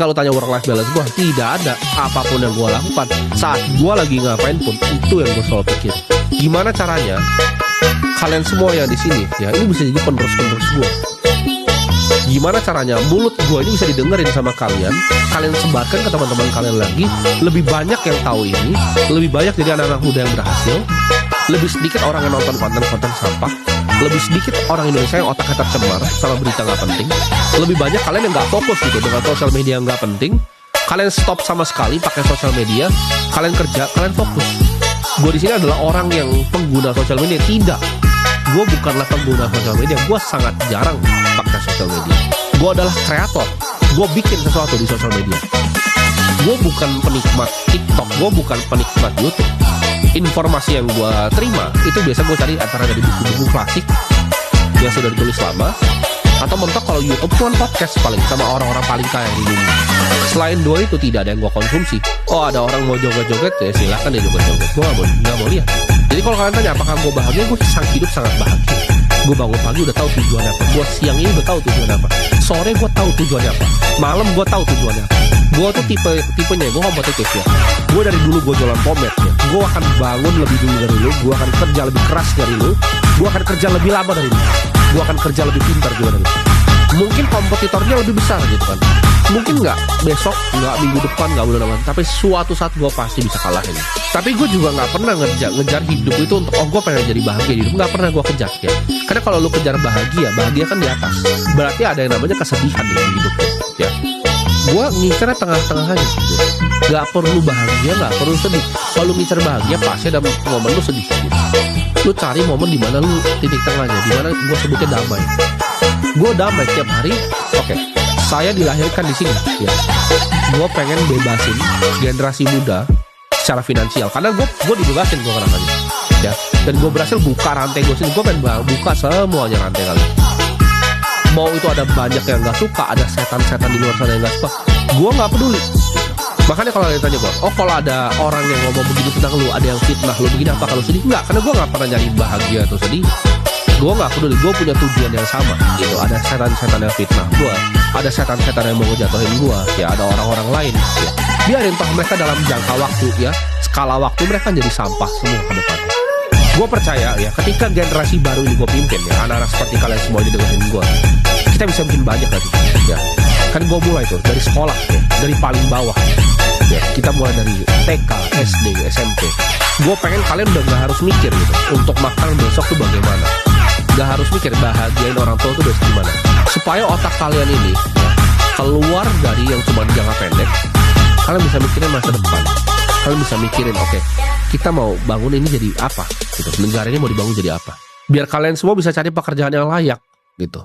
Kalau tanya work life balance gue, tidak ada. Apapun yang gue lakukan saat gue lagi ngapain pun, itu yang gue selalu pikir. Gimana caranya kalian semua yang di sini ya, ini bisa jadi penerus-penerus gue. Gimana caranya mulut gue ini bisa didengerin sama kalian, kalian sebarkan ke teman-teman kalian lagi, lebih banyak yang tahu ini, lebih banyak jadi anak-anak muda yang berhasil, lebih sedikit orang yang nonton konten-konten sampah, lebih sedikit orang Indonesia yang otaknya tercemar sama berita nggak penting, lebih banyak kalian yang nggak fokus gitu dengan sosial media yang nggak penting, kalian stop sama sekali pakai sosial media, kalian kerja, kalian fokus. Gue di sini adalah orang yang pengguna sosial media, tidak. Gue bukanlah pengguna sosial media, gue sangat jarang pakai sosial media. Gue adalah kreator, gue bikin sesuatu di sosial media. Gue bukan penikmat TikTok, gue bukan penikmat YouTube. Informasi yang gue terima itu biasa gue cari antara dari buku-buku klasik yang sudah ditulis lama, atau mentok kalau YouTube cuma podcast paling sama orang-orang paling kaya di dunia. Selain dua itu tidak ada yang gue konsumsi. Oh, ada orang mau joget-joget ya silakan dia joget-joget, gue nggak mau lihat. Jadi kalau kalian tanya apakah gue bahagia, gue hidup sangat bahagia. Gue bangun pagi udah tahu tujuannya apa, gue siang ini udah tahu tujuannya apa, sore gue tahu tujuannya apa, malam gue tahu tujuannya apa. Gue tuh tipenya gue kompetitif ya. Gue dari dulu gue jualan pomade ya. Gue akan bangun lebih dulu dari lu, gue akan kerja lebih keras dari lu, gue akan kerja lebih lama dari lu, gue akan kerja lebih pintar juga dari lu. Mungkin kompetitornya lebih besar gitu kan, mungkin nggak besok, nggak minggu depan, nggak bulan depan, tapi suatu saat gue pasti bisa kalahin. Tapi gue juga nggak pernah ngejar hidup itu untuk gue pengen jadi bahagia di hidup, nggak pernah gue kejar ya. Karena kalau lu kejar bahagia kan di atas, berarti ada yang namanya kesedihan di hidup ya. Gue ngincernya tengah-tengah aja gitu. Gak perlu bahagia, gak perlu sedih. Kalau lu ngincer bahagia pasti ada momen lu sedih gitu. Lu cari momen dimana lu titik tengahnya, dimana gue sebutnya damai. Gue damai tiap hari. Oke, saya dilahirkan di sini ya. Gue pengen bebasin generasi muda secara finansial, karena gue dibebasin gue kadang-kadang ya. Dan gue berhasil buka rantai gue sini. Gue pengen buka semuanya rantai kali. Mau itu ada banyak yang gak suka, ada setan-setan di luar sana yang gak suka, gue gak peduli. Makanya kalau ditanya gue, oh kalau ada orang yang ngomong begini tentang lu, ada yang fitnah lu begini, apa kalau sedih? Enggak, karena gue gak pernah nyari bahagia atau sedih. Gue gak peduli, gue punya tujuan yang sama gitu. Ada setan-setan yang fitnah gue, ada setan-setan yang mau ngejatuhin gue ya, ada orang-orang lain ya. Biarin toh mereka dalam jangka waktu ya, skala waktu mereka jadi sampah semua ke depannya. Gue percaya ya, ketika generasi baru ini gue pimpin ya, anak-anak seperti kalian semua ini dengerin gue, kita bisa bikin banyak lagi ya. Kan gue mulai tuh dari sekolah ya, dari paling bawah ya. Kita mulai dari TK, SD, SMP. Gue pengen kalian udah gak harus mikir gitu, untuk makan besok tuh bagaimana. Gak harus mikir bahagiain orang tua tuh besok gimana. Supaya otak kalian ini ya, keluar dari yang cuma jangka pendek, kalian bisa mikirin masa depan. Kalian bisa mikirin, oke, kita mau bangun ini jadi apa gitu, negara ini mau dibangun jadi apa, biar kalian semua bisa cari pekerjaan yang layak gitu.